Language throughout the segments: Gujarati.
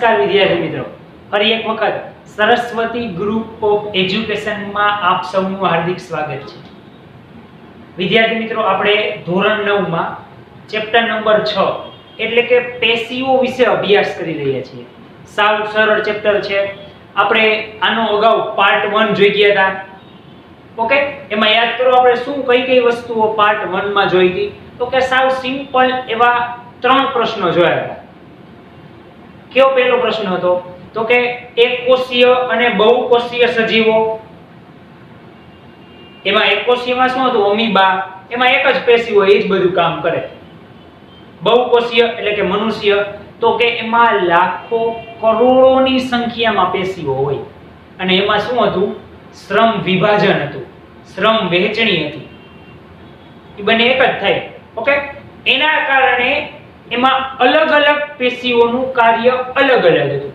નમસ્કાર વિદ્યાર્થી મિત્રો, ફરી એક વખત સરસ્વતી ગ્રુપ ઓફ એજ્યુકેશનમાં આપ સૌનું હાર્દિક સ્વાગત છે. વિદ્યાર્થી મિત્રો, આપણે ધોરણ 9 માં ચેપ્ટર નંબર 6 એટલે કે પેશીઓ વિશે અભ્યાસ કરી રહ્યા છીએ. સાવ સરળ ચેપ્ટર છે. આપણે આનો અગાઉ પાર્ટ 1 જોઈ ગયા હતા. ઓકે, એમાં યાદ કરો આપણે શું કઈ વસ્તુઓ પાર્ટ 1 માં જોઈ હતી? તો કે સાવ સિમ્પલ એવા 3 પ્રશ્નો જોયા હતા. કયો પહેલો પ્રશ્ન હતો? તો કે એકકોષીય અને બહુકોષીય સજીવો. એમાં એકકોષીયમાં શું હતું? અમીબા. એમાં એક જ પેશી હોય, એ જ બધું કામ કરે. બહુકોષીય એટલે કે મનુષ્ય, તો કે એમાં લાખો કરોડોની સંખ્યામાં પેશીઓ હોય અને એમાં શું હતું? શ્રમ વિભાજન હતું, શ્રમ વહેંચણી હતી. એ બંને એક જ થાય. ઓકે, એના કારણે એમાં અલગ અલગ પેશીઓનું કાર્ય અલગ અલગ હતું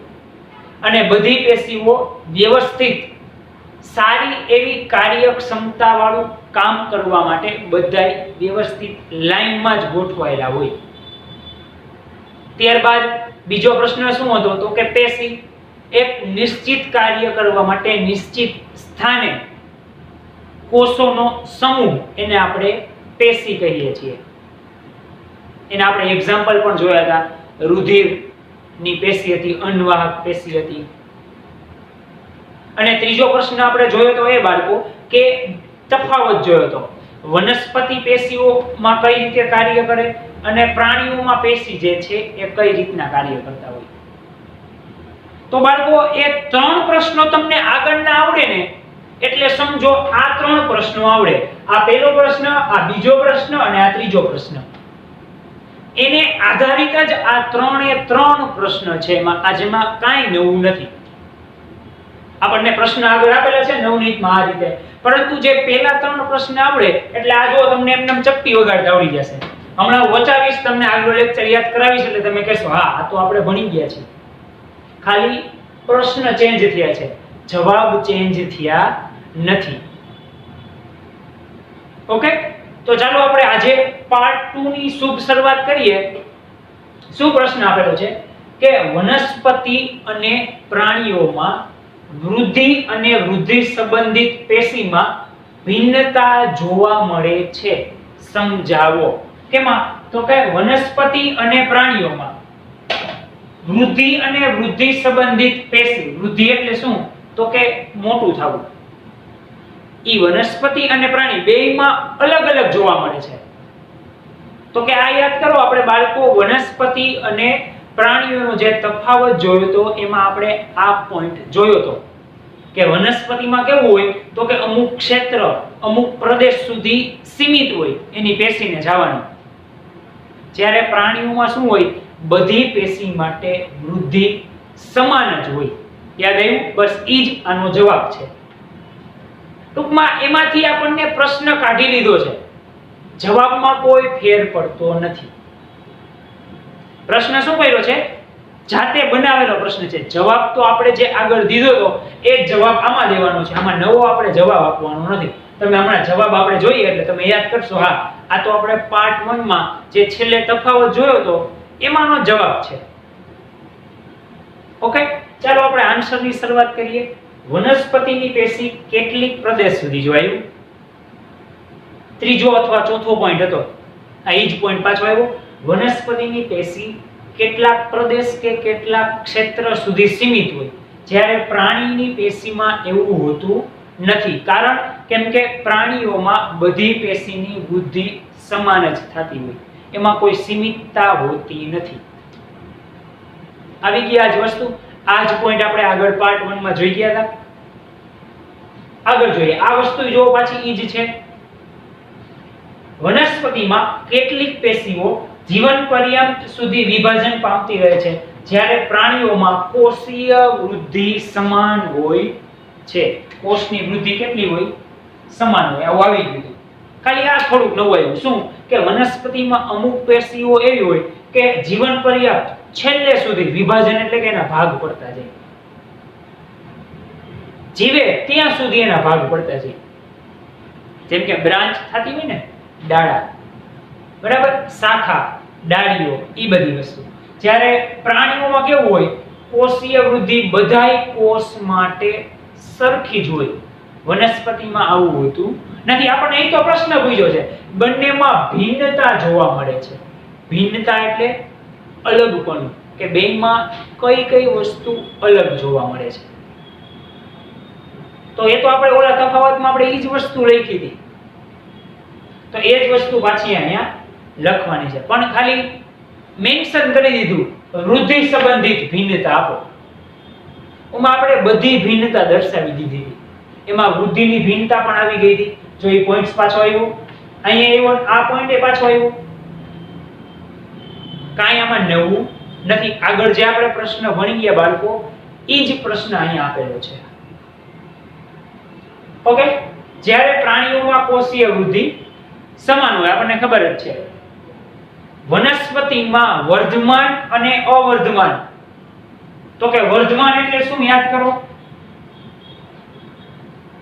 અને બધી પેશીઓ વ્યવસ્થિત સારી એવી કાર્યક્ષમતા વાળું કામ કરવા માટે બધાય વ્યવસ્થિત લાઈનમાં જ ગોઠવાયેલા હોય. ત્યારબાદ બીજો પ્રશ્ન શું હતો? તો કે પેશી એક નિશ્ચિત કાર્ય કરવા માટે નિશ્ચિત સ્થાને કોષોનો સમૂહ, એને આપણે પેશી કહીએ છીએ. એના આપણે એક્ઝામ્પલ પણ જોયા હતા. રુધિરની પેશી હતી, અન્નવાહક પેશી હતી. અને ત્રીજો પ્રશ્ન આપણે જોયો તો એ બાળકો કે તફાવત જોયો તો વનસ્પતિ પેશીઓમાં કઈ રીતે કાર્ય કરે અને પ્રાણીઓમાં પેશી જે છે એ કઈ રીતના કાર્ય કરતા હોય. તો બાળકો એ 3 પ્રશ્નો તમને આગળના આવડે ને એટલે સમજો આ 3 પ્રશ્નો આવડે. આ પહેલો પ્રશ્ન, આ બીજો પ્રશ્ન અને આ ત્રીજો પ્રશ્ન. એને આધારિત જ આ 3 પ્રશ્ન છે. એમાં આજમાં કાંઈ નવું નથી. આપણને પ્રશ્ન આગળ આપેલા છે નવનીતમાં આ રીતે, પરંતુ જે પહેલા 3 પ્રશ્ન આવડે એટલે આ જો તમને એમનેમ ચપટી વગાડતા આવડી જશે. હમણાં વચાવીશ, તમને આગળ લેક્ચર યાદ કરાવીશ એટલે તમે કહેશો હા આ તો આપણે ભણી ગયા છીએ. ખાલી પ્રશ્ન ચેન્જ થયા છે, જવાબ ચેન્જ થયા નથી. ઓકે, તો ચાલો આપણે આજે પાર્ટ 2 ની શુભ શરૂઆત કરીએ. શું પ્રશ્ન આપેલો છે કે વનસ્પતિ અને પ્રાણીઓમાં વૃદ્ધિ અને વૃદ્ધિ સંબંધિત પેશીમાં ભિન્નતા જોવા મળે છે, સમજાવો. કેમાં? તો કે વનસ્પતિ અને પ્રાણીઓમાં વૃદ્ધિ અને વૃદ્ધિ સંબંધિત પેશી. વૃદ્ધિ એટલે શું? તો કે મોટું થવું. ઈ વનસ્પતિ અને પ્રાણી બેયમાં અલગ અલગ જોવા મળે છે. તો કે આ યાદ કરો, આપણે બાળકો વનસ્પતિ અને પ્રાણીઓનો જે તફાવત જોયો તો એમાં આપણે આ પોઈન્ટ જોયો તો કે વનસ્પતિમાં કેવું હોય? તો કે અમુક ક્ષેત્ર, અમુક પ્રદેશ સુધી સીમિત હોય એની પેશીને જવાનું. જ્યારે પ્રાણીઓમાં શું હોય? બધી પેશી માટે વૃદ્ધિ સમાન જ હોય. યાદ આવ્યું? બસ ઈ જ આનો જવાબ છે. ટૂંકમાં એમાંથી આપણને પ્રશ્ન કાઢી લીધો છે, જવાબમાં કોઈ ફેર પડતો નથી. પ્રશ્ન શું કર્યો છે? જાતે બનાવેલો પ્રશ્ન છે. જવાબ તો આપણે જે આગળ દીધો તો એ જ જવાબ આમાં દેવાનો છે. આમાં નવો આપણે જવાબ આપવાનો નથી. તમે હમણાં જવાબ આપણે જોઈએ એટલે તમે યાદ કરશો હા આ તો આપણે પાર્ટ 1 માં જે છેલ્લે તફાવત જોયો તો એમાંનો જવાબ છે. ઓકે, ચાલો આપણે આન્સરની શરૂઆત કરીએ. વનસ્પતિની પેશી કેટલીક પ્રદેશ સુધી જોવાયું? ત્રીજો અથવા ચોથો પોઈન્ટ હતો. આ ઈ જ પોઈન્ટ પાછો આવ્યો. વનસ્પતિની પેશી કેટલાક પ્રદેશ કે કેટલાક ક્ષેત્ર સુધી સીમિત હોય, જ્યારે પ્રાણીની પેશીમાં એવું હોતું નથી. કારણ કેમ કે પ્રાણીઓમાં બધી પેશીની વૃદ્ધિ સમાન જ થતી હોય, એમાં કોઈ સીમિતતા હોતી નથી. આવી ગઈ આ જ વસ્તુ. આ જ પોઈન્ટ આપણે આગળ પાર્ટ 1 માં જોઈ ગયા હતા. આગળ જોઈએ આ વસ્તુ જો પાછી ઈ જ છે. વનસ્પતિમાં કેટલીક પેશીઓ જીવન પર્યંત સુધી વિભાજન પામતી રહે છે, જ્યારે પ્રાણીઓમાં કોષીય વૃદ્ધિ સમાન હોય છે. કોષની વૃદ્ધિ કેટલી હોય? સમાન હોય. આવું આવી ગયું. ખાલી આ થોડુંક નવું આવ્યું. શું કે વનસ્પતિમાં અમુક પેશીઓ એવી હોય કે જીવન પર્યંત છેલ્લે સુધી વિભાજન એટલે કે એના ભાગ પડતા જાય. જીવે ત્યાં સુધી એના ભાગ પડતા જાય. જેમ કે બ્રાન્ચ થતી હોય ને, ડાળા, બરાબર, શાખા, ડાળીઓ, ઈ બધી વસ્તુ. જ્યારે પ્રાણીઓમાં કેવું હોય? કોષીય વૃદ્ધિ બધાય કોષ માટે સરખી જ હોય. વનસ્પતિમાં આવું હોતું નથી. આપણને એ તો પ્રશ્ન પૂછ્યો છે, બંનેમાં ભિન્નતા જોવા મળે છે. ભિન્નતા એટલે અલગપણું, કે બેમાં કઈ કઈ વસ્તુ અલગ જોવા મળે છે. તો એ તો આપણે ઓલા તફાવતમાં આપણે એ જ વસ્તુ લખી હતી, તો એ જ વસ્તુ પાછી અહીંયા લખવાની છે, પણ ખાલી મેન્શન કરી દીધું વૃદ્ધિ સંબંધિત ભિન્નતા આપો. એમાં આપણે બધી ભિન્નતા દર્શાવી દીધી હતી. એમાં વૃદ્ધિની ભિન્નતા પણ આવી ગઈ હતી. જો એ પોઈન્ટ્સ પાછો આવ્યો, અહીંયા આવ્યો, આ પોઈન્ટ એ પાછો આવ્યો. કાંઈ આમાં નવું નથી. આગળ જે આપણે પ્રશ્ન ભણી ગયા બાળકો, એ જ પ્રશ્ન અહીંયા આપેલો છે. ઓકે, જ્યારે પ્રાણીઓમાં કોષીય વૃદ્ધિ સમાન હોય, આપણને ખબર જ છે. વનસ્પતિમાં વર્ધમાન અને અવર્ધમાન. તો કે વર્ધમાન એટલે શું, યાદ કરો,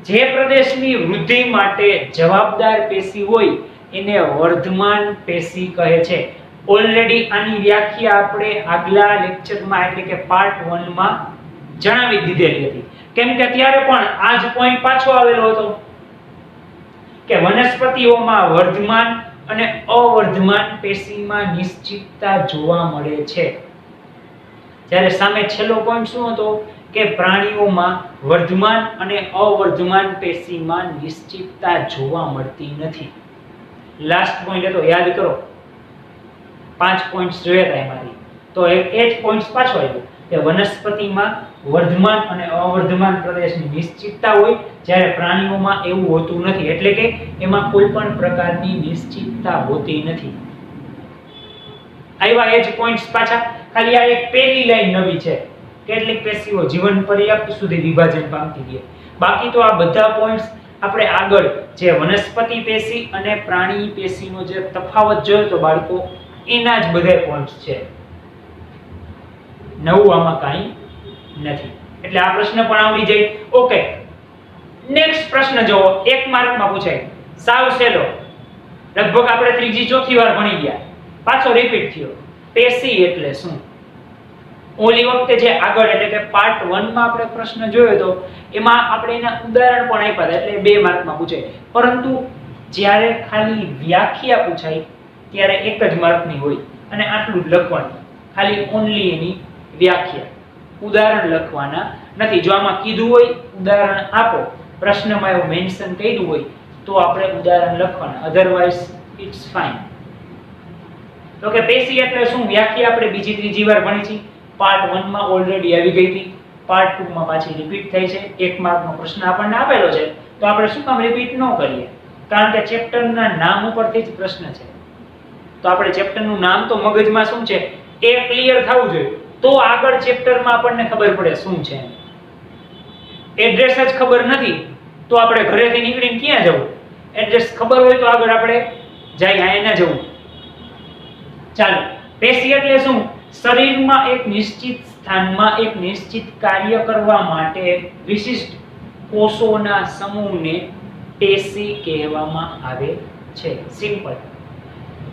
જે પ્રદેશની વૃદ્ધિ માટે જવાબદાર પેશી હોય એને વર્ધમાન પેશી કહે છે. ઓલરેડી આની વ્યાખ્યા આપણે આગલા લેક્ચરમાં એટલે કે પાર્ટ 1 માં જણાવી દીધેલી હતી. કેમ કે ત્યારે પણ આ જ પોઈન્ટ પાછો આવેલો હતો કે વનસ્પતિઓમાં વર્ધમાન અને અવર્ધમાન પેશીમાં નિશ્ચિતતા જોવા મળે છે. જ્યારે સામે છેલ્લો પોઈન્ટ શું હતો કે પ્રાણીઓમાં વર્ધમાન અને અવર્ધમાન પેશીમાં નિશ્ચિતતા જોવા મળતી નથી. લાસ્ટ પોઈન્ટ હતો, યાદ કરો, 5 પોઈન્ટ્સ જોયા હતા એમાંથી. તો એ જ પોઈન્ટ્સ પાછો આવ્યો કે વનસ્પતિમાં વર્ધમાન અને અવર્ધમાન પ્રદેશની નિશ્ચિતતા હોય, જ્યારે પ્રાણીઓમાં એવું હોતું નથી. એટલે કે એમાં કોઈ પણ પ્રકારની નિશ્ચિતતા હોતી નથી. આવ્યા એ જ પોઈન્ટ્સ પાછા, ખાલી આ એક પહેલી લાઈન નવી છે. કેટલીક પેશીઓ જીવન પર્યાપ્ત સુધી વિભાજન પામતી રહે. બાકી તો આ બધા પોઈન્ટ્સ આપણે આગળ જે વનસ્પતિ પેશી અને પ્રાણી પેશીનો જે તફાવત જોયો તો બાળકો, એના જ બધા પોઈન્ટ્સ છે. નવું આમાં કાંઈ નથી. એટલે આ પ્રશ્ન પણ આવડી જાય. ઓકે, નેક્સ્ટ પ્રશ્ન જોવો, 1 માર્કમાં પૂછાય, સાવ સહેલો, લગભગ આપણે ત્રીજી ચોથી વાર ભણી ગયા, પાછો રિપીટ થયો. પેશી એટલે શું? ઓલી વખતે જે આગળ એટલે કે પાર્ટ 1 માં આપણે પ્રશ્ન જોયો હતો, એમાં આપણે એના ઉદાહરણ પણ આપ્યા હતા, એટલે 2 માર્કમાં પૂછાય. પરંતુ જ્યારે ખાલી વ્યાખ્યા પૂછાય ત્યારે 1 જ માર્કની હોય અને આટલું જ લખવાનું, ખાલી ઓન્લી એની વ્યાખ્યા, ઉદાહરણ લખવાના નથી. જો આમાં કીધું હોય ઉદાહરણ આપો, પ્રશ્નમાં એવું મેન્શન કર્યું હોય તો આપણે ઉદાહરણ લખવાના, અધરવાઇઝ ઇટ્સ ફાઇન. તો કે પેશી એટલે શું, વ્યાખ્યા આપણે બીજી ત્રીજી વાર ભણી છે. પાર્ટ 1 માં ઓલરેડી આવી ગઈ હતી, પાર્ટ 2 માં પાછી રિપીટ થઈ છે. 1 માર્કનો પ્રશ્ન આપણને આપેલો છે, તો આપણે શું કામ રિપીટ ન કરીએ? કારણ કે ચેપ્ટરના નામ ઉપરથી જ પ્રશ્ન છે. તો આપણે ચેપ્ટરનું નામ તો મગજમાં શું છે એ ક્લિયર થવું જોઈએ, તો આગળ ચેપ્ટરમાં આપણને ખબર પડે શું છે. એડ્રેસ જ ખબર નથી તો આપણે ઘરેથી નીકળીને ક્યાં જવું? એડ્રેસ ખબર હોય તો આગળ આપણે જાય, આ એને જવું. ચાલો, પેશી એટલે શું? શરીરમાં એક નિશ્ચિત સ્થાનમાં એક નિશ્ચિત કાર્ય કરવા માટે વિશિષ્ટ કોષોના સમૂહને પેશી કહેવામાં આવે છે. સિમ્પલ.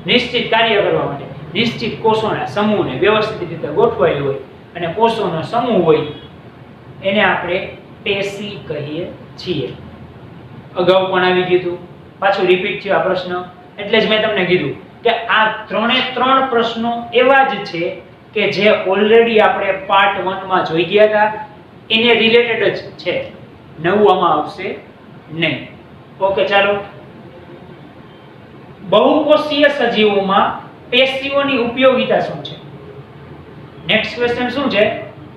નિશ્ચિત કાર્ય કરવા માટે નિશ્ચિત કોષોના સમૂહને વ્યવસ્થિત રીતે ગોઠવાયેલ હોય અને કોષોનો સમૂહ હોય એને આપણે પેશી કહીએ છીએ. અગાઉ પણ આવી ગયું, પાછું રિપીટ થયો આ પ્રશ્ન. એટલે જ મેં તમને કીધું કે આ 3 પ્રશ્નો એવા જ છે કે જે ઓલરેડી આપણે પાર્ટ 1 માં જોઈ ગયા હતા, એને રિલેટેડ જ છે, નવું આમાં આવશે નહીં. ઓકે, ચાલો. બહુકોષીય સજીવોમાં પેશીઓની ઉપયોગિતા શું છે? નેક્સ્ટ ક્વેશ્ચન શું છે?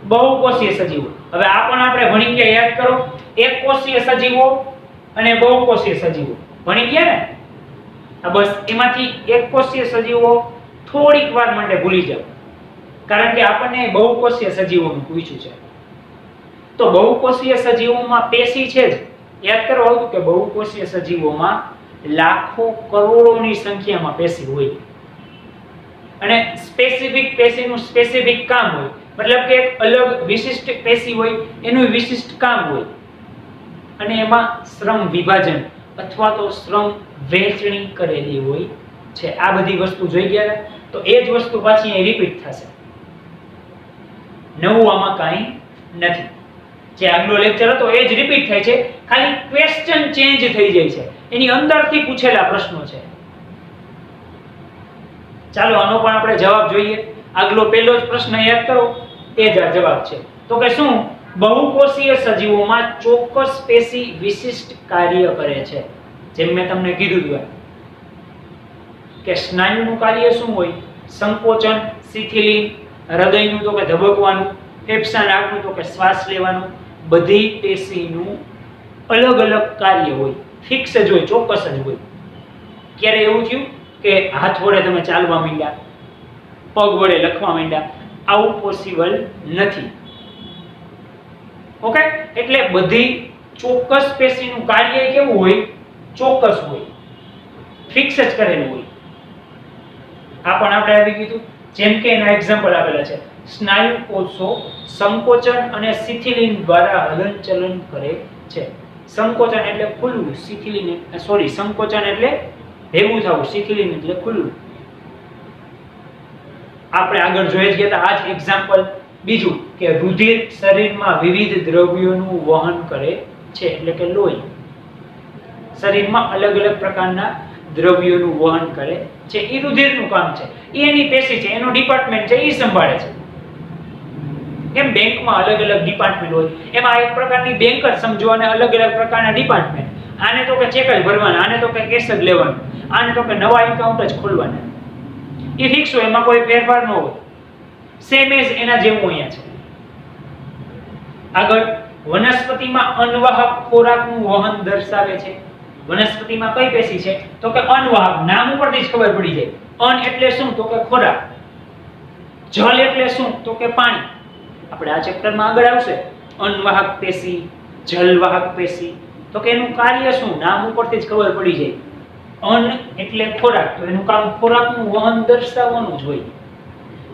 બહુકોષીય સજીવો. હવે આ પણ આપણે ભણી ગયા, યાદ કરો, એકકોષીય સજીવો અને બહુકોષીય સજીવો ભણી ગયા ને. આ બસ એમાંથી એકકોષીય સજીવો થોડીક વાર માટે ભૂલી જાવ, કારણ કે આપણને બહુકોષીય સજીવોનું પૂછ્યું છે. તો બહુકોષીય સજીવોમાં પેશી છે જ. યાદ કરવા આવતું કે બહુકોષીય સજીવોમાં લાખો કરોડોની સંખ્યામાં પેશી હોય અને સ્પેસિફિક પેશીનું સ્પેસિફિક કામ હોય. મતલબ કે એક અલગ વિશિષ્ટ પેશી હોય, એનું વિશિષ્ટ કામ હોય અને એમાં શ્રમ વિભાજન અથવા તો શ્રમ વહેંચણી કરેલી હોય છે. આ બધી વસ્તુ જોઈ ગયા, તો એ જ વસ્તુ પાછી અહીં રિપીટ થશે. નવું આમાં કાંઈ નથી. જે આગલો લેક્ચર હતો એ જ રિપીટ થાય છે, ખાલી ક્વેશ્ચન ચેન્જ થઈ જાય છે, એની અંદરથી પૂછેલા પ્રશ્નો છે. ચાલો આનો પણ આપણે જવાબ જોઈએ. આગલો પહેલો જ પ્રશ્ન યાદ કરો, એ જ આ જવાબ છે. તો કે શું બહુકોષીય સજીવોમાં ચોક્કસ પેશી વિશિષ્ટ કાર્ય કરે છે? જેમ મેં તમને કીધું હતું કે સ્નાયુનું કાર્ય શું હોય? સંકોચન, શિથિલીન, હૃદયનું તો કે ધબકવાનું, ફેફસાના આગનું તો કે શ્વાસ લેવાનું. બધી પેશીનું અલગ અલગ કાર્ય હોય, ફિક્સ જ હોય, ચોક્કસ જ હોય. ક્યારે એવું થયું કે હાથ વડે તમે ચાલવા માંડ્યા, પગ વડે લખવા માંડ્યા? આવું પોસિબલ નથી. ઓકે, એટલે બધી ચોક્કસ પેશીનું કાર્ય કેવું હોય? ચોક્કસ હોય, ફિક્સ જ કરેલું હોય. આ પણ આપણે આવી કીધું. જેમ કે એના એક્ઝામ્પલ આપેલા છે. સ્નાયુ કોષો સંકોચન અને શિથિલીન દ્વારા હલનચલન કરે છે. સંકોચન એટલે ખુલવું, શિથિલીન સંકોચન એટલે ભેગું થવું, શિથિલીન એટલે ખુલવું. આપણે આગળ જોઈ જ ગયા હતા આ જ એક્ઝામ્પલ. બીજું કે રુધિર શરીરમાં વિવિધ દ્રવ્યોનું વહન કરે છે, એટલે કે લોહી શરીરમાં અલગ અલગ પ્રકારના દ્રવ્યોનું વહન કરે છે. એ રુધિરનું કામ છે, એ એની પેશી છે, એનો ડિપાર્ટમેન્ટ છે, એ સંભાળે છે. કેમ બેંકમાં અલગ અલગ ડિપાર્ટમેન્ટ હોય, એમાં એક પ્રકારની બેંક જ સમજો અને અલગ અલગ પ્રકારના ડિપાર્ટમેન્ટ. આને તો કે ચેક જ ભરવાના, આને તો કે કેશ જ લેવાનું, આને તો કે નવા એકાઉન્ટ જ ખોલવાના. એ ફિક્સ હોય, એમાં કોઈ ફેરફાર ન હોય. સેમ એજ એના જેવું અહીંયા છે. આગળ વનસ્પતિમાં અનવાહક ખોરાકનું વહન દર્શાવે છે. વનસ્પતિમાં કઈ પેશી છે? તો કે અનવાહક. નામ ઉપરથી જ ખબર પડી જાય. અન એટલે શું? તો કે ખોરાક. જલ એટલે શું? તો કે પાણી. આપણે આ ચેપ્ટરમાં આગળ આવશે અનવાહક પેશી, જલવાહક પેશી. તો કે એનું કાર્ય શું? નામ ઉપરથી જ ખબર પડી જાય. અન્ન એટલે ખોરાક, તો એનું કામ ખોરાકનું વહન દર્શાવવાનું જ હોય.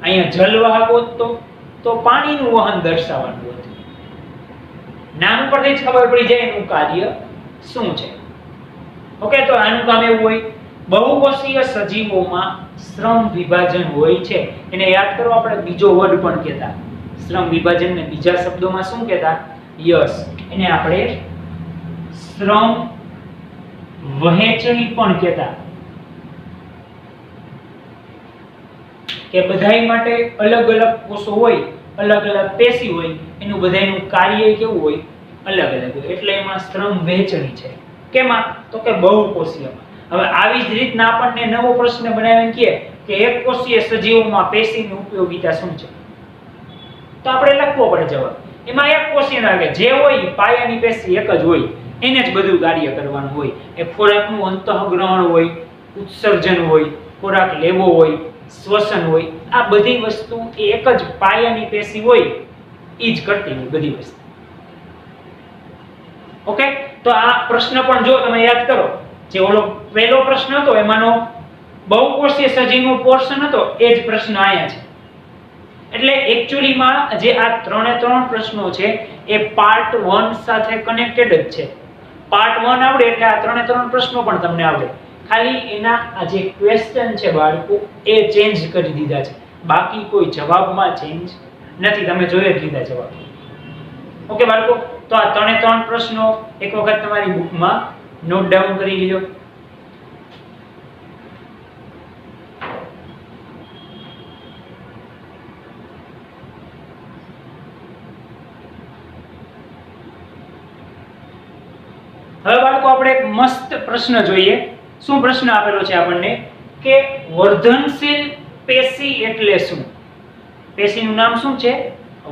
અહીંયા જલવાહક હોત તો પાણીનું વહન દર્શાવવાનું હોત. નામ ઉપરથી જ ખબર પડી જાય એનું કાર્ય શું છે. ઓકે, તો આનું કામ એવું હોય. બહુકોષીય સજીવોમાં શ્રમ વિભાજન હોય છે. એને યાદ કરો, આપણે બીજો વર્ડ પણ કહેતા. શ્રમ વિભાજનને બીજા શબ્દોમાં શું કહેતા? યસ. એને આપણે શ્રમ વહેંચણી પણ કહેતા. કે બધાય માટે અલગ અલગ કોષો હોય, અલગ અલગ પેશી હોય, એનું બધાયનું કાર્ય કેવું હોય? અલગ અલગ હોય. એટલે એમાં શ્રમ વહેંચણી છે. કેમાં? તો કે બહુકોષીયમાં. હવે આવી જ રીતના આપણને નવો પ્રશ્ન બનાવીને કહે કે એક કોષીય સજીવોમાં પેશીની ઉપયોગિતા શું છે? તો આપણે લખવો પડે જવાબ. એમાં એક કોષીય લાગે જે હોય પાયાની પેશી એક જ હોય, એને જ બધું કાર્ય કરવાનું હોય. એ ખોરાકનું અંતઃગ્રહણ હોય, ઉત્સર્જન હોય, ખોરાક લેવો હોય, શ્વસન હોય, આ બધી વસ્તુ એક જ પાયાની પેશી હોય, એ જ કરતી હોય બધી વસ્તુ. ઓકે, તો આ પ્રશ્ન પણ જો તમે યાદ કરો, જે ઓલો પહેલો પ્રશ્ન હતો એમાંનો બહુકોષીય સજીવનો પોર્શન હતો, એ જ પ્રશ્ન આયા છે. એટલે એક્ચ્યુઅલીમાં જે આ ત્રણે ત્રણ પ્રશ્નો છે એ પાર્ટ 1 સાથે કનેક્ટેડ જ છે. પાર્ટ 1 આવડે એટલે આ ત્રણે ત્રણ પ્રશ્નો પણ તમને આવડે. ખાલી એના આ જે ક્વેશ્ચન છે બાળકો, એ ચેન્જ કરી દીધા છે. બાકી કોઈ જવાબમાં ચેન્જ નથી. તમે જોઈ જ લીધા જવાબ. ઓકે બાળકો, તો આ ત્રણે ત્રણ પ્રશ્નો એક વખત તમારી બુકમાં નોટ ડાઉન કરી લીધો. હવે બાળકો આપણે એક મસ્ત પ્રશ્ન જોઈએ. શું પ્રશ્ન આપેલો છે આપણને કે વર્ધનશીલ પેશી એટલે શું? પેશીનું નામ શું છે?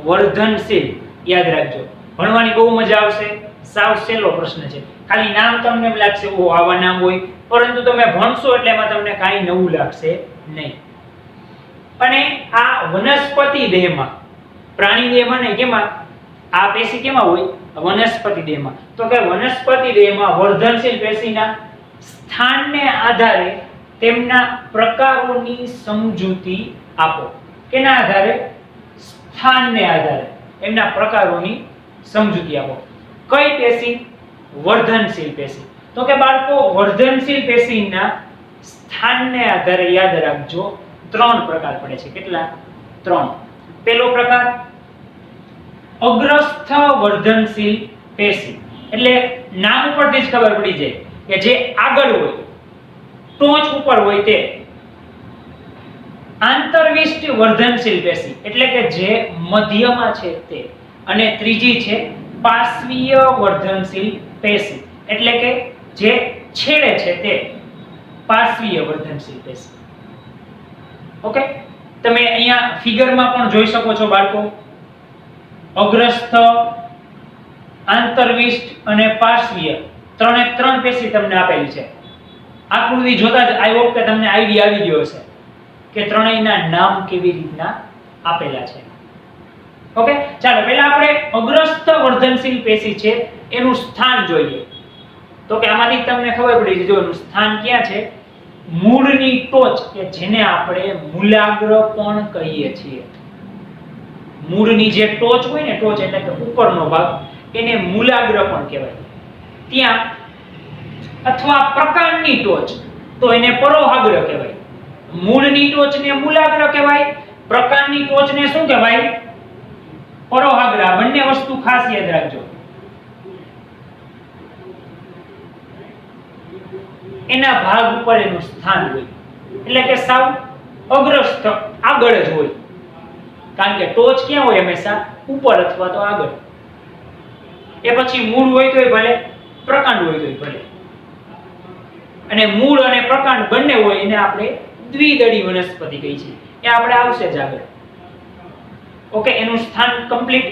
વર્ધનશીલ. યાદ રાખજો, ભણવાની બહુ મજા આવશે. સાવ સહેલો પ્રશ્ન છે. ખાલી નામ તમને એમ લાગશે ઓ આવા નામ હોય, પરંતુ તમે ભણશો એટલે એમાં તમને કાંઈ નવું લાગશે નહીં. અને આ વનસ્પતિ દેહમાં, પ્રાણી દેહમાં નહીં, કેમાં આ પેશી કેમાં હોય? વનસ્પતિ દેહમાં. તો કે વનસ્પતિ દેહમાં વર્ધનશીલ પેશીના સ્થાનને આધારે તેમના પ્રકારોની સમજૂતી આપો. કેના આધારે? સ્થાનને આધારે એમના પ્રકારોની સમજૂતી આપો. કઈ પેશી? વર્ધનશીલ પેશી. તો કે બાળકો વર્ધનશીલ પેશીના સ્થાનને આધારે યાદ રાખજો 3 પ્રકાર પડે છે. કેટલા? 3. પહેલો પ્રકાર અગ્રસ્થ વર્ધનશીલ પેશી. એટલે નામ ઉપરથી જ ખબર પડી જાય કે જે આગળ હોય, ટોચ ઉપર હોય તે. આંતરવિષ્ટ વર્ધનશીલ પેશી એટલે કે જે મધ્યમાં છે તે. અને ત્રીજી છે પાર્શ્વીય વર્ધનશીલ પેશી એટલે કે જે છેડે છે તે પાર્શ્વીય વર્ધનશીલ પેશી. ઓકે, તમે અહીંયા ફિગરમાં પણ જોઈ શકો છો બાળકો, અગ્રસ્થ, આંતરવિષ્ટ અને પાર્શ્વીય ત્રણ પેશી તમને આપેલી છે. આકૃતિ જોતા જ આઈ હોપ કે તમને આઈડિયા આવી ગયો હશે કે ત્રણેયના નામ કેવી રીતના આપેલા છે. ઓકે, ચાલો પહેલા આપણે અગ્રસ્થ વર્ધનશીલ પેશી છે એનું સ્થાન જોઈએ. તો કે આમાંથી તમને ખબર પડી છે જો એનું સ્થાન ક્યાં છે, મૂળની ટોચ કે જેને આપણે મૂલાગ્ર પણ કહીએ છીએ. મૂળની જે ટોચ હોય ને, ટોચ એટલે કે ઉપરનો ભાગ, એને મૂલાગ્ર પણ કહેવાય. ત્યાં અથવા પ્રકાંડની ટોચ તો એને પરોહાગ્ર કહેવાય. મૂળની ટોચને મૂલાગ્ર કહેવાય, પ્રકાંડની ટોચને શું કહેવાય, પરોહાગ્ર. આ બંને વસ્તુ ખાસ યાદ રાખજો. એના ભાગ ઉપર એનું સ્થાન હોય એટલે કે સાવ અગ્રસ્થ આગળ જ હોય. કારણ કે ટોચ ક્યાં હોય, હંમેશા ઉપર અથવા તો આગળ. એ પછી મૂળ હોય તોય ભલે, પ્રકાંડ હોય તોય ભલે. અને મૂળ અને પ્રકાંડ બંને હોય એને આપણે દ્વિદળી વનસ્પતિ કહી છે. એ આપણે આવશે જ આગળ. ઓકે, એનું સ્થાન કમ્પ્લીટ.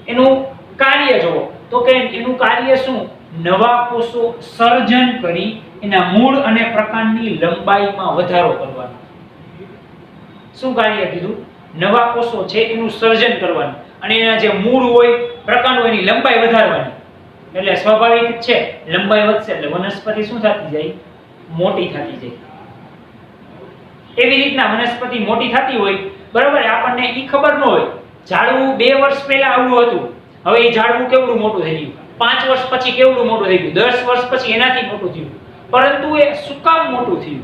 એનું કાર્ય જોવો તો કે એનું કાર્ય શું, નવા કોષો સર્જન કરી એના મૂળ અને પ્રકાંડની લંબાઈમાં વધારો કરવાનો. શું કાર્ય કીધું, નવા કોષો છે એનું સર્જન કરવાનું અને એના જે મૂળ હોય, પ્રકાંડ હોય એની લંબાઈ વધારવાની. એટલે સ્વાભાવિક છે લંબાઈ વધશે એટલે વનસ્પતિ શું થતી જાય, મોટી થતી જાય. એવી રીતના વનસ્પતિ મોટી થતી હોય, બરાબર. આપણને ઈ ખબર ન હોય, ઝાડવું 2 વર્ષ પહેલા આવડું હતું, હવે એ ઝાડવું કેવડું મોટું થઈ ગયું, 5 વર્ષ પછી કેવડું મોટું થઈ ગયું, 10 વર્ષ પછી એનાથી મોટું થયું. પરંતુ એ શું કામ મોટું થયું,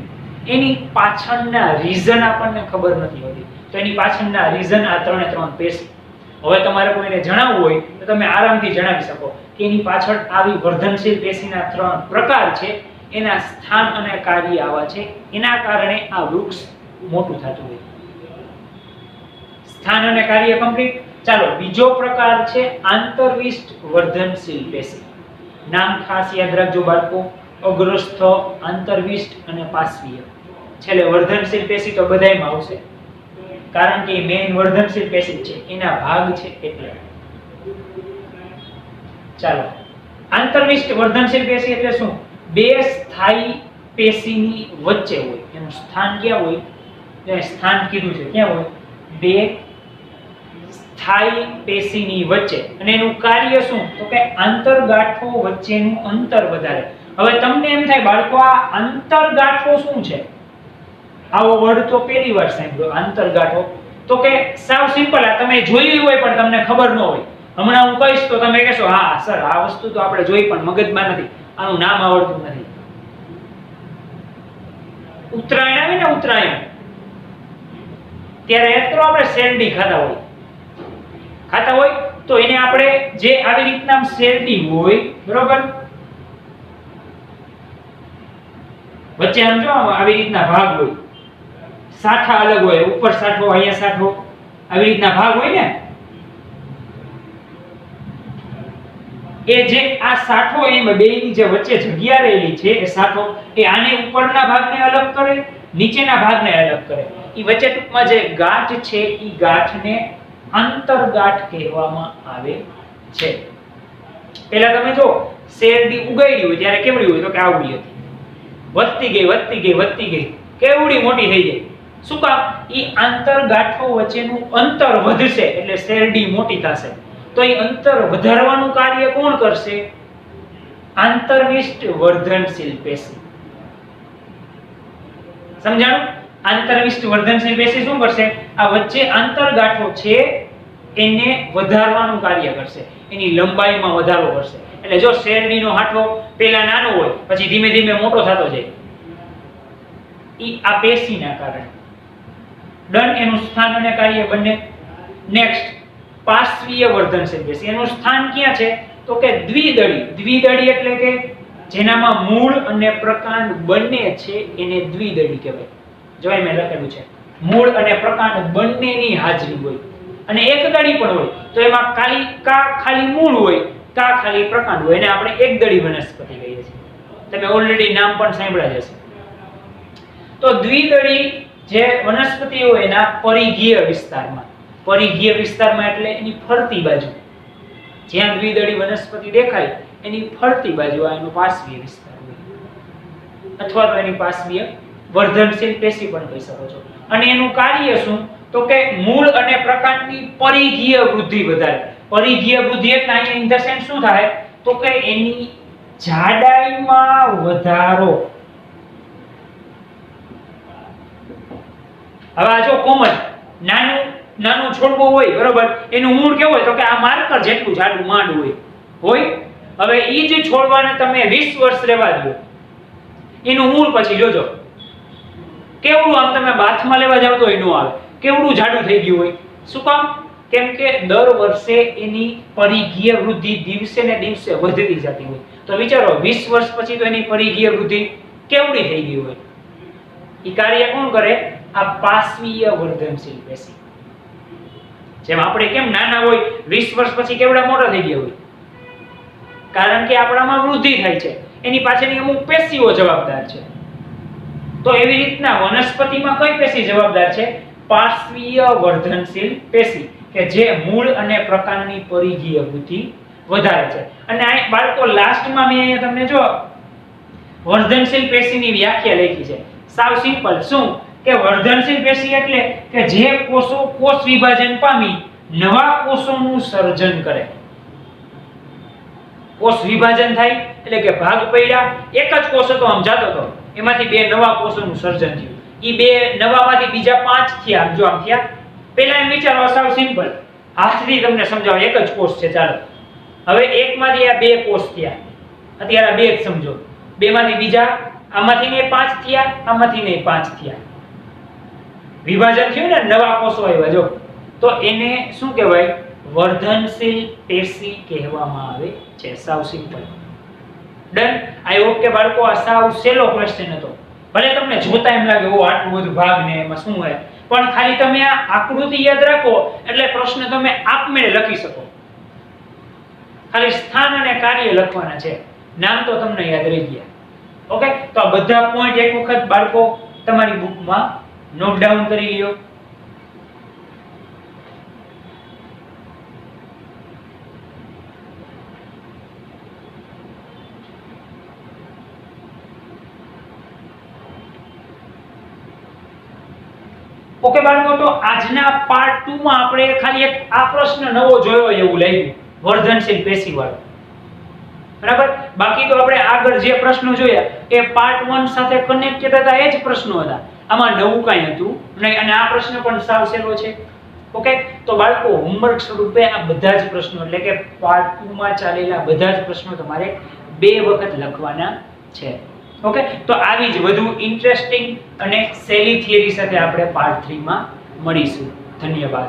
એની પાછળના રીઝન આપણને ખબર નથી હોતી. તો એની પાછળના રીઝન આ ત્રણ પેશી. હવે તમારે કોઈને જણાવવું હોય તો તમે આરામથી જણાવી શકો કે એની પાછળ આવી વર્ધનશીલ પેશીના 3 પ્રકાર છે, એના સ્થાન અને કાર્ય આવા છે, એના કારણે આ વૃક્ષ મોટું થતું હોય. સ્થાન અને કાર્ય કમ્પ્લીટ. ચાલો બીજો પ્રકાર છે આંતરવિષ્ટ વર્ધનશીલ પેશી. નામ ખાસ યાદ રાખજો બાળકો, અગ્રસ્થ, આંતરવિષ્ટ અને પાર્શ્વીય. છેલ્લે વર્ધનશીલ પેશી તો બધાયમાં આવશે કારણ કે મેઇન વર્ધનશીલ પેશી છે, એના ભાગ છે એટલે. ચાલો, આંતરવિષ્ટ વર્ધનશીલ પેશી એટલે શું, બે સ્થાયી પેશીની વચ્ચે હોય. એનું સ્થાન ક્યાં હોય, એ સ્થાન કીધું છે ક્યાં હોય, બે સ્થાયી પેશીની વચ્ચે. અને એનું કાર્ય શું, તો કે આંતરગાંઠો વચ્ચેનું અંતર વધારે. હવે તમને એમ થાય બાળકો આ આંતરગાંઠો શું છે, આવો વર્ડ તો પહેલી વાર સાંભળ્યો, આંતરગાંઠો. તો કે સાવ સિમ્પલ, આ તમે જોયું હોય પણ તમને ખબર ન હોય. હમણાં હું કહીશ તો તમે કહેશો હા સર આ વસ્તુ તો આપણે જોઈ પણ મગજમાં નથી, આનું નામ આવડતું નથી. ઉત્તરાયણ આવે ને, ઉત્તરાયણ ત્યારે યાદ કરો આપણે શેરડી ખાતા હોય તો એને આપણે જે આવી રીતના શેરડી હોય, બરોબર, વચ્ચે આમ જો આવી રીતના ભાગ હોય, સાઠા અલગ હોય, ઉપર સાઠો અહીંયા સાઠો આવી રીતના ભાગ હોય ને, એ જે આ સાઠો એમાં બેયની જે વચ્ચે જગ્યા રહેલી છે એ સાઠો એ આને ઉપરના ભાગને અલગ કરે, નીચેના ભાગને અલગ કરે. એ વચ્ચે ટૂંકમાં જે ગાંઠ છે એ ગાંઠને આંતરગાંઠ કહેવામાં આવે છે. પહેલા તમે જો શેરડી ઉગાડી હોય ત્યારે કેવડી હોય, તો કે આવડી હતી, વધતી ગઈ કેવડી મોટી થઈ જાય. શું કામ, એ આંતરગાંઠો વચ્ચેનું અંતર વધશે એટલે શેરડી મોટી થશે. તો એ અંતર વધારવાનું કાર્ય કોણ કરશે, આંતરવિષ્ટ વર્ધનશીલ પેશી. સમજાણું? આંતરવિષ્ટ વર્ધનશીલ પેશી શું કરશે, આ વચ્ચે આંતરગાંઠો છે એને વધારવાનું કાર્ય કરશે, એની લંબાઈમાં વધારો કરશે. એટલે જો શેરડીનો હાંઠો પહેલા નાનો હોય પછી ધીમે ધીમે મોટો થતો જાય, ઈ આ પેશીના કારણે. ડન, એનું સ્થાન અને કાર્ય બંને. નેક્સ્ટ પાર્શ્વીય વર્ધનશીલ પેશી. એનું સ્થાન ક્યાં છે? તો કે દ્વિદળી. દ્વિદળી એટલે કે જેનામાં મૂળ અને પ્રકાંડ બંને છે એને દ્વિદળી કહેવાય. જો અહીં મેં લખેલું છે મૂળ અને પ્રકાંડ બંનેની હાજરી હોય અને એક દળી પણ હોય તો એમાં ખાલી મૂળ હોય કા ખાલી પ્રકાંડ હોય એને આપણે એકદળી વનસ્પતિ કહીએ છીએ. તમે ઓલરેડી નામ પણ સાંભળ્યા જ હશે. તો દ્વિદળી જે વનસ્પતિ હોય એના પરિઘીય વિસ્તારમાં એટલે એની ફરતી બાજુ, જ્યાં દ્વિદળી વનસ્પતિ દેખાય એની ફરતી બાજુ આ એનો પાર્શ્વીય વિસ્તાર હોય અથવા તો એની પાર્શ્વીય વર્ધનશીલ પેશી પણ કહી શકો છો. અને એનું કાર્ય શું? તો કે મૂળ અને પ્રકાંડની પરિઘીય વૃદ્ધિ વધારે. પરિઘીય વૃદ્ધિ એટલે અહીં ઇન ધ સેન્સ શું થાય? તો કે એની જાડાઈમાં વધારો. હવે આ જો કોમન નાનું છોડવું હોય બરોબર, એનું મૂળ કેવું હોય? તો કે આ માર્કર જેટલું જાડું માંડ હોય. હવે ઈ જ છોડવાને તમે 20 વર્ષ રહેવા દો, એનું મૂળ પછી જોજો કેવડું આમ તમે બાથમાં લેવા જાવ તો એનું આવે કેવડું જાડું થઈ ગયું હોય. શું કામ? કેમ કે દર વર્ષે એની પરિઘીય વૃદ્ધિ દિવસે ને દિવસે વધતી જતી હોય. તો વિચારો 20 વર્ષ પછી તો એની પરિઘીય વૃદ્ધિ કેવડી થઈ ગઈ હોય. ઈ કાર્ય કોણ કરે? આ પાર્શ્વીય વર્ધનશીલ પેશી. જેમ આપણે કેમ નાના હોય 20 વર્ષ પછી કેવડા મોટા થઈ ગયા હોય? કારણ કે આપણામાં વૃદ્ધિ થાય છે, એની પાછળની અમુક પેશીઓ જવાબદાર છે. તો એવી રીતના વનસ્પતિમાં કઈ પેશી જવાબદાર છે? પાર્શ્વીય વર્ધનશીલ પેશી કે જે મૂળ અને પ્રકાંડની પરિઘીય વૃદ્ધિ વધારે છે. અને આ બાળકો લાસ્ટમાં મેં અહીંયા તમને જો વર્ધનશીલ પેશીની વ્યાખ્યા લખી છે. સાવ સિમ્પલ. શું કે વર્ધનશીલ પેશી એટલે કે જે કોષો કોષ વિભાજન પામી નવા કોષોનું સર્જન કરે. કોષ વિભાજન થાય એટલે કે ભાગ પડ્યા, એક જ કોષ હતો આમ જાતો હતો, એમાંથી બે નવા કોષોનું સર્જન થયું. ઈ બે નવામાંથી બીજા 5 થયા. જો આમ થયા. પહેલા એમ વિચારો, સાવ સિમ્પલ, હાથથી તમને સમજાવો. એક જ કોષ છે, ચાલો. હવે એકમાંથી આ બે કોષ થયા, અત્યારે આ બે જ સમજો. બેમાંથી બીજા, આમાંથી ને 5 થયા, આમાંથી ને 5 થયા. વિભાજન થયું ને, નવા કોષો આવ્યા. જો તો એને શું કહેવાય? વર્ધનશીલ પેશી કહેવામાં આવે છે. સાવ સિમ્પલ. ડન. આઈ હોપ કે બાળકો આ સાવ સહેલો ક્વેશ્ચન હતો. ભલે તમને જોતા એમ લાગે ઓ આટલું બધું ભાગ ને એમાં શું હોય, પણ ખાલી તમે આ આકૃતિ યાદ રાખો એટલે પ્રશ્ન તમે આપમેળે લખી શકો. ખાલી સ્થાન અને કાર્ય લખવાના છે, નામ તો તમને યાદ રહી ગયા. ઓકે, તો આ બધા પોઈન્ટ એક વખત બાળકો તમારી બુકમાં નોટ ડાઉન કરી લ્યો. ઓકે બાળકો, તો આજના પાર્ટ 2 માં આપણે ખાલી એક આ પ્રશ્ન નવો જોયો એવું લાગ્યું, વર્ધનશીલ પેશી વાળો. બરાબર. બાકી તો આપણે આગળ જે પ્રશ્નો જોયા એ પાર્ટ 1 સાથે કનેક્ટેડ હતા, એ જ પ્રશ્નો હતા. આમાં નવું કાંઈ હતું નહીં અને આ પ્રશ્ન પણ સાવ સહેલો છે. ઓકે, તો બાળકો હોમવર્ક સ્વરૂપે આ બધા જ પ્રશ્નો એટલે કે પાર્ટ 2 માં ચાલેલા બધા જ પ્રશ્નો તમારે 2 વખત લખવાના છે. ઓકે, તો આવી જ વધુ ઇન્ટરેસ્ટિંગ અને સહેલી થિયરી સાથે આપણે પાર્ટ 3 માં મળીશું. ધન્યવાદ.